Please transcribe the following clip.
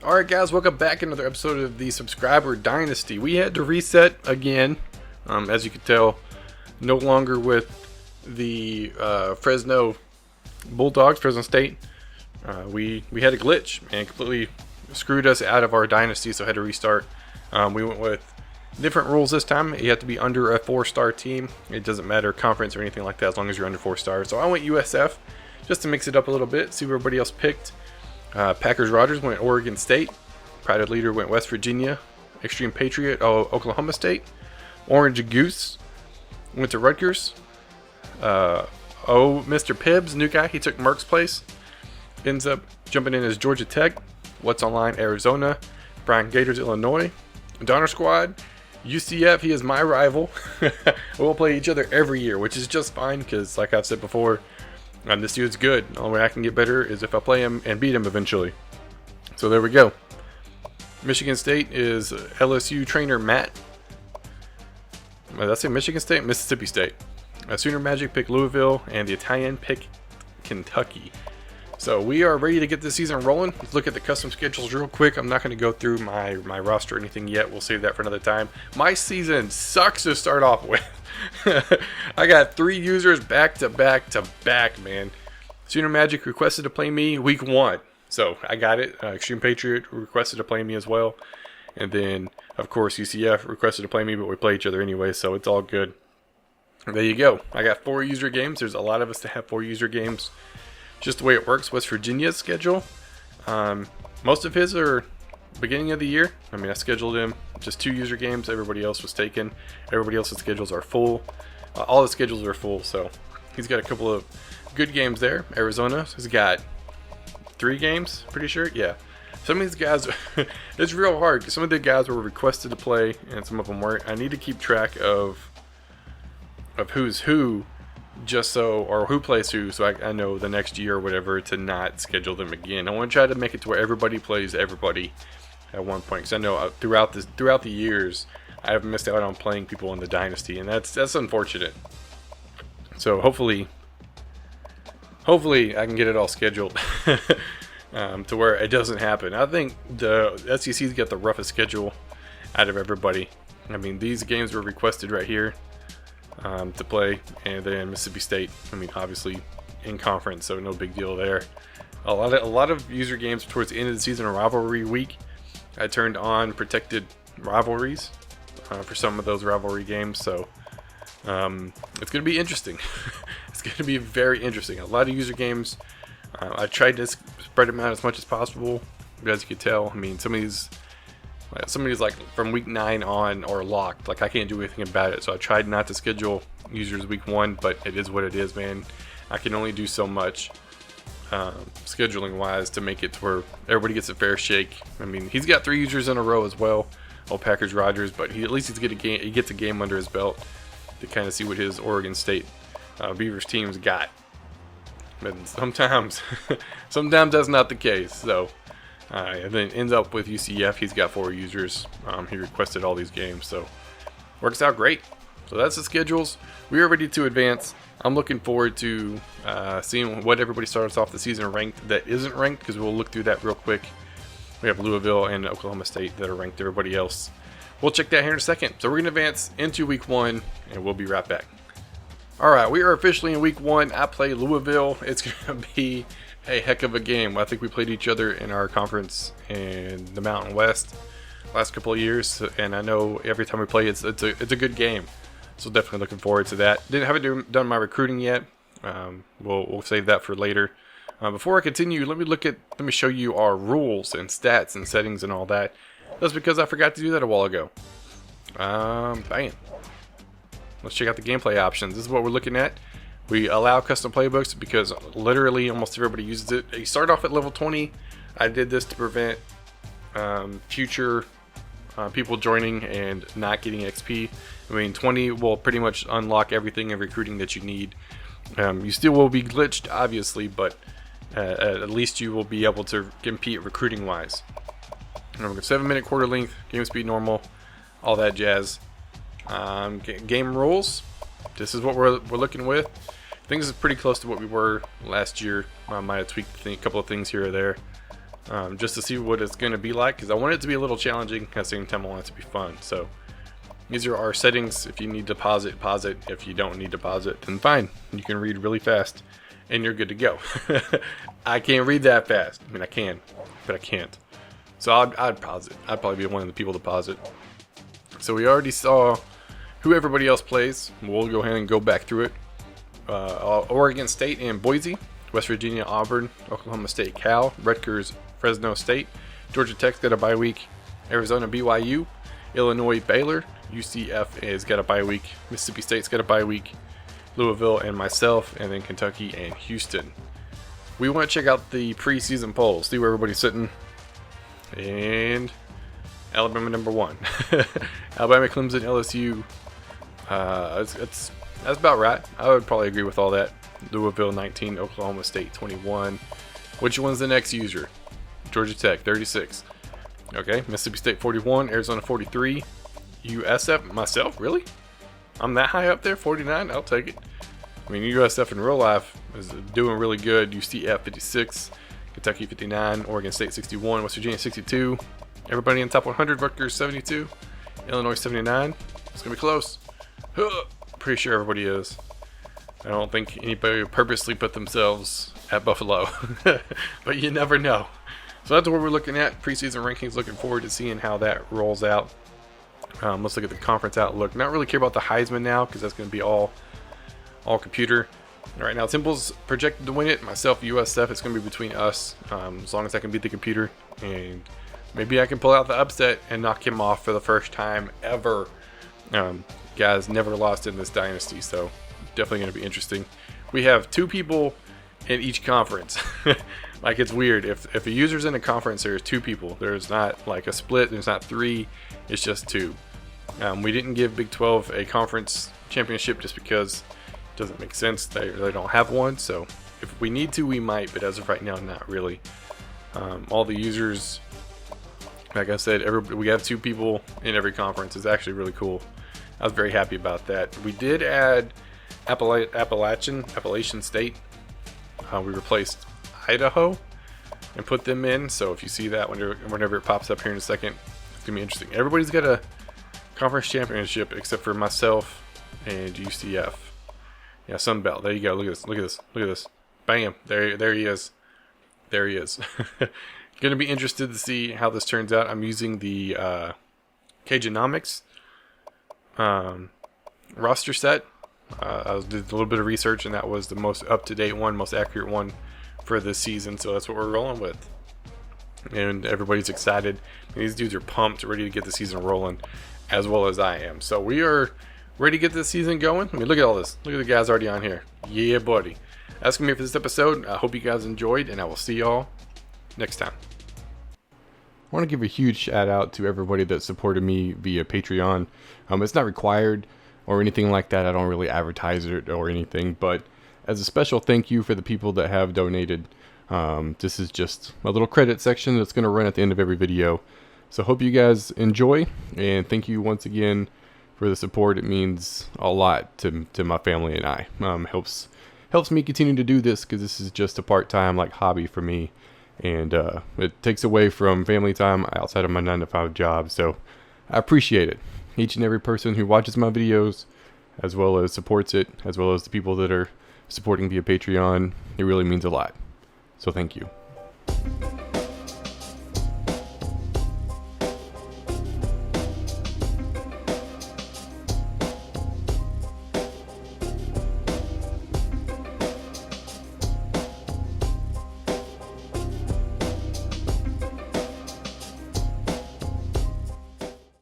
Alright guys, welcome back to another episode of the Subscriber Dynasty. We had to reset again, as you can tell, no longer with the Fresno Bulldogs, Fresno State. We had a glitch and completely screwed us out of our dynasty, so I had to restart. We went with different rules this time. You have to be under a 4-star team. It doesn't matter conference or anything like that as long as you're under 4 stars. So I went USF just to mix it up a little bit, see what everybody else picked. Packers Rogers went Oregon State. Pride Leader went West Virginia. Extreme Patriot, Oklahoma State. Orange Goose went to Rutgers. Mr. Pibbs, new guy, he took Merck's place. Ends up jumping in as Georgia Tech. What's Online, Arizona. Brian Gators, Illinois. Donner Squad, UCF, he is my rival. We'll play each other every year, which is just fine because, like I've said before, this dude's good. The only way I can get better is if I play him and beat him eventually. So there we go. Michigan State is LSU trainer Matt. Did I say Michigan State? Mississippi State. Sooner Magic picked Louisville, and the Italian picked Kentucky. So we are ready to get this season rolling. Let's look at the custom schedules real quick. I'm not going to go through my roster or anything yet. We'll save that for another time. My season sucks to start off with. I got 3 users back to back, man. Sooner Magic requested to play me week 1. So I got it. Extreme Patriot requested to play me as well. And then, of course, UCF requested to play me, but we play each other anyway, so it's all good. There you go. I got 4 user games. There's a lot of us that have 4 user games. Just the way it works. West Virginia's schedule. Most of his are beginning of the year. I mean, I scheduled him just 2 user games. Everybody else was taken. Everybody else's schedules are full. All the schedules are full, so he's got a couple of good games there. Arizona has got 3 games, pretty sure. Yeah. Some of these guys, it's real hard because some of the guys were requested to play and some of them weren't. I need to keep track of who's who, just so, or who plays who, so I know the next year or whatever to not schedule them again. I want to try to make it to where everybody plays everybody at one point, because I know throughout the years I have missed out on playing people in the dynasty, and that's unfortunate. So hopefully I can get it all scheduled to where it doesn't happen. I think the SEC's got the roughest schedule out of everybody. I mean, these games were requested right here to play, and then Mississippi State, I mean, obviously in conference, so no big deal there. A lot of user games towards the end of the season or rivalry week, I turned on protected rivalries for some of those rivalry games, so it's going to be interesting. It's going to be very interesting. A lot of user games. I tried to spread them out as much as possible, but as you can tell, I mean, some of these like from week 9 on are locked. Like, I can't do anything about it, so I tried not to schedule users week 1, but it is what it is, man. I can only do so much scheduling wise to make it to where everybody gets a fair shake. I mean, he's got 3 users in a row as well, Packers Rogers, but at least he gets a game under his belt to kind of see what his Oregon State Beavers team's got. But sometimes that's not the case. So and then ends up with UCF. He's got 4 users. He requested all these games, so works out great. So that's the schedules. We are ready to advance. I'm looking forward to seeing what everybody starts off the season ranked that isn't ranked, because we'll look through that real quick. We have Louisville and Oklahoma State that are ranked. Everybody else, we'll check that here in a second. So we're going to advance into week 1, and we'll be right back. Alright, we are officially in week 1. I play Louisville. It's going to be a heck of a game. I think we played each other in our conference in the Mountain West last couple of years, and I know every time we play it's a good game. So definitely looking forward to that. Haven't done my recruiting yet. We'll save that for later. Before I continue, let me show you our rules and stats and settings and all that. That's because I forgot to do that a while ago. Bam. Let's check out the gameplay options. This is what we're looking at. We allow custom playbooks because literally almost everybody uses it. You start off at level 20. I did this to prevent future people joining and not getting XP. I mean, 20 will pretty much unlock everything and recruiting that you need. You still will be glitched, obviously, but at least you will be able to compete recruiting wise. 7-minute quarter length, game speed normal, all that jazz. Game rules. This is what we're looking with. Things is pretty close to what we were last year. I might have tweaked a couple of things here or there. just to see what it's going to be like, because I want it to be a little challenging. At the same time, I want it to be fun. So these are our settings. If you need to pause it, pause it. If you don't need to pause it, then fine. You can read really fast and you're good to go. I can't read that fast. I mean, I can, but I can't. So I'd pause it. I'd probably be one of the people to pause it. So we already saw who everybody else plays. We'll go ahead and go back through it. Oregon State and Boise, West Virginia, Auburn, Oklahoma State, Cal, Rutgers, Fresno State, Georgia Tech's got a bye week, Arizona, BYU, Illinois, Baylor, UCF has got a bye week, Mississippi State's got a bye week, Louisville and myself, and then Kentucky and Houston. We want to check out the preseason polls, see where everybody's sitting, and Alabama number 1. Alabama, Clemson, LSU. That's about right. I would probably agree with all that. Louisville 19, Oklahoma State 21. Which one's the next user? Georgia Tech 36. Okay, Mississippi State 41, Arizona 43, USF. Myself, really? I'm that high up there, 49. I'll take it. I mean, USF in real life is doing really good. UCF 56, Kentucky 59, Oregon State 61, West Virginia 62. Everybody in top 100, Rutgers 72, Illinois 79. It's gonna be close. Pretty sure everybody is. I don't think anybody purposely put themselves at Buffalo, but you never know. So that's what we're looking at. Preseason rankings. Looking forward to seeing how that rolls out. Let's look at the conference outlook. Not really care about the Heisman now because that's going to be all computer. All right, now Temple's projected to win it. Myself, USF. It's going to be between us. As long as I can beat the computer, and maybe I can pull out the upset and knock him off for the first time ever. Guys never lost in this dynasty, so definitely going to be interesting. We have 2 people in each conference. Like, it's weird. If a user's in a conference, there's 2 people. There's not like a split. There's not 3. It's just 2. We didn't give Big 12 a conference championship just because it doesn't make sense. They don't have one. So if we need to, we might. But as of right now, not really. All the users, like I said, we have 2 people in every conference. It's actually really cool. I was very happy about that. We did add Appalachian State. We replaced Idaho and put them in. So if you see that whenever it pops up here in a second, it's gonna be interesting. Everybody's got a conference championship except for myself and UCF. Yeah, Sun Belt. There you go. Look at this. Look at this. Look at this. Bam. There he is. There he is. Gonna be interested to see how this turns out. I'm using the Cagenomics roster set. I did a little bit of research, and that was the most up-to-date one, most accurate one for this season. So that's what we're rolling with, and everybody's excited. These dudes are pumped, ready to get the season rolling, as well as I am. So we are ready to get this season going. I mean, look at all this. Look at the guys already on here. Yeah, buddy. That's gonna be it for this episode. I hope you guys enjoyed, and I will see y'all next time. I want to give a huge shout out to everybody that supported me via Patreon. It's not required or anything like that. I don't really advertise it or anything, but as a special thank you for the people that have donated, this is just a little credit section that's going to run at the end of every video. So hope you guys enjoy, and thank you once again for the support. It means a lot to my family and I. Helps me continue to do this because this is just a part-time like hobby for me. And it takes away from family time outside of my 9-to-5 job. So I appreciate it. Each and every person who watches my videos, as well as supports it, as well as the people that are supporting via Patreon, it really means a lot. So thank you.